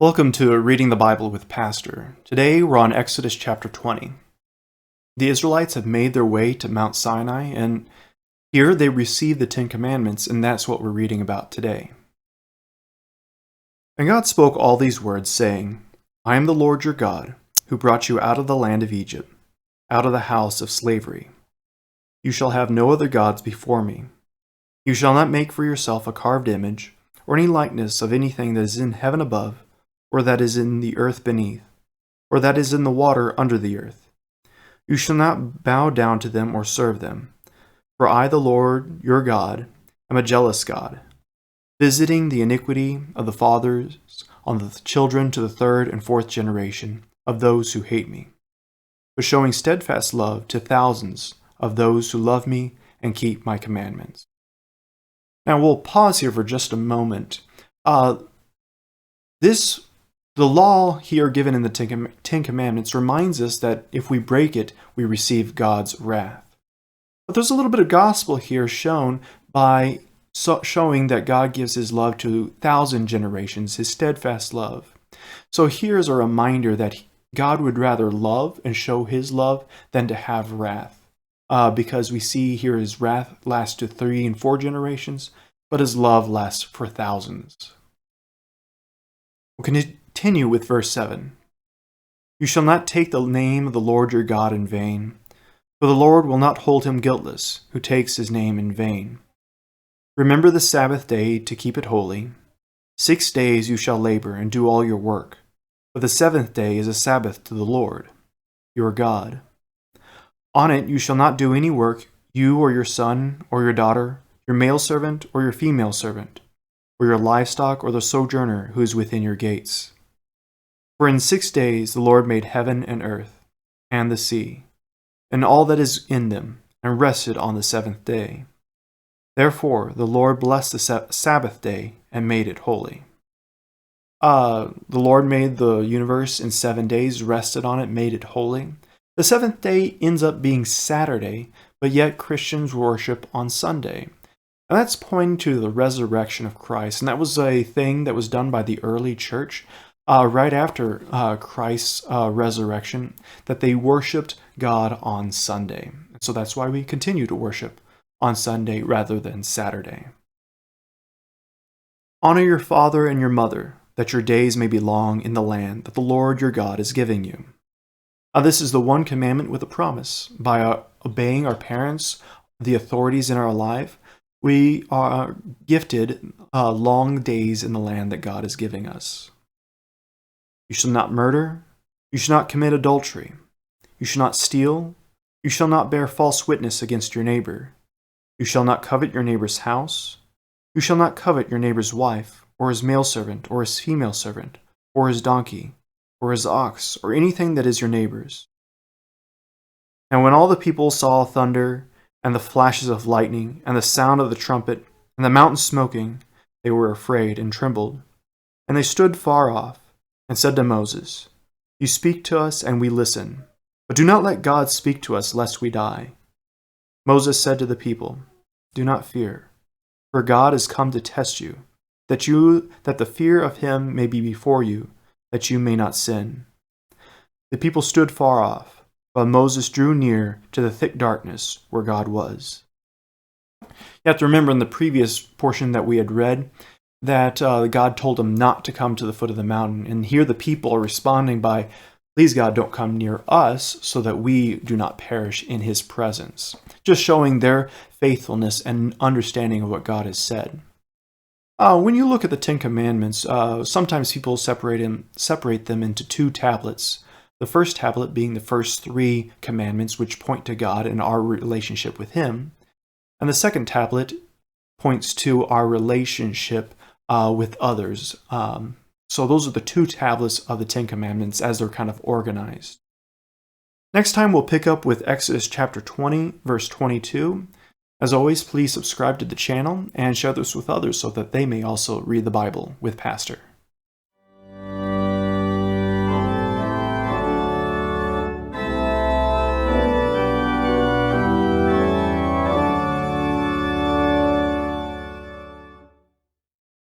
Welcome to Reading the Bible with Pastor. Today we're on Exodus chapter 20. The Israelites have made their way to Mount Sinai, and here they received the Ten Commandments, and that's what we're reading about today. And God spoke all these words, saying, I am the Lord your God, who brought you out of the land of Egypt, out of the house of slavery. You shall have no other gods before me. You shall not make for yourself a carved image, or any likeness of anything that is in heaven above, or that is in the earth beneath, or that is in the water under the earth. You shall not bow down to them or serve them. For I, the Lord your God, am a jealous God, visiting the iniquity of the fathers on the children to the third and fourth generation of those who hate me, but showing steadfast love to thousands of those who love me and keep my commandments. Now we'll pause here for just a moment. The law here given in the Ten Commandments reminds us that if we break it, we receive God's wrath. But there's a little bit of gospel here shown by showing that God gives his love to 1,000 generations, his steadfast love. So here's a reminder that God would rather love and show his love than to have wrath. Because we see here his wrath lasts to 3 and 4 generations, but his love lasts for thousands. We'll continue with verse 7. You shall not take the name of the Lord your God in vain, for the Lord will not hold him guiltless who takes his name in vain. Remember the Sabbath day to keep it holy. 6 days you shall labor and do all your work, but the 7th day is a Sabbath to the Lord, your God. On it you shall not do any work, you or your son or your daughter, your male servant or your female servant, or your livestock or the sojourner who is within your gates. For in 6 days the Lord made heaven and earth, and the sea, and all that is in them, and rested on the 7th day. Therefore the Lord blessed the Sabbath day and made it holy. The Lord made the universe in 7 days, rested on it, made it holy. The 7th day ends up being Saturday, but yet Christians worship on Sunday. And that's pointing to the resurrection of Christ. And that was a thing that was done by the early church right after Christ's resurrection, that they worshipped God on Sunday. And so that's why we continue to worship on Sunday rather than Saturday. Honor your father and your mother, that your days may be long in the land that the Lord your God is giving you. This is the one commandment with a promise. By obeying our parents, the authorities in our life, we are gifted long days in the land that God is giving us. You shall not murder. You shall not commit adultery. You shall not steal. You shall not bear false witness against your neighbor. You shall not covet your neighbor's house. You shall not covet your neighbor's wife, or his male servant, or his female servant, or his donkey, or his ox, or anything that is your neighbor's. And when all the people saw thunder, and the flashes of lightning, and the sound of the trumpet, and the mountain smoking, they were afraid and trembled. And they stood far off, and said to Moses, You speak to us, and we listen, but do not let God speak to us, lest we die. Moses said to the people, Do not fear, for God has come to test you, that the fear of him may be before you, that you may not sin. The people stood far off, while Moses drew near to the thick darkness where God was. You have to remember in the previous portion that we had read that God told him not to come to the foot of the mountain. And here the people are responding by, Please God, don't come near us so that we do not perish in his presence. Just showing their faithfulness and understanding of what God has said. When you look at the Ten Commandments, sometimes people separate them into 2 tablets. The first tablet being the first 3 commandments, which point to God and our relationship with him. And the second tablet points to our relationship with others. So those are the 2 tablets of the Ten Commandments as they're kind of organized. Next time we'll pick up with Exodus chapter 20, verse 22. As always, please subscribe to the channel and share this with others so that they may also read the Bible with Pastor.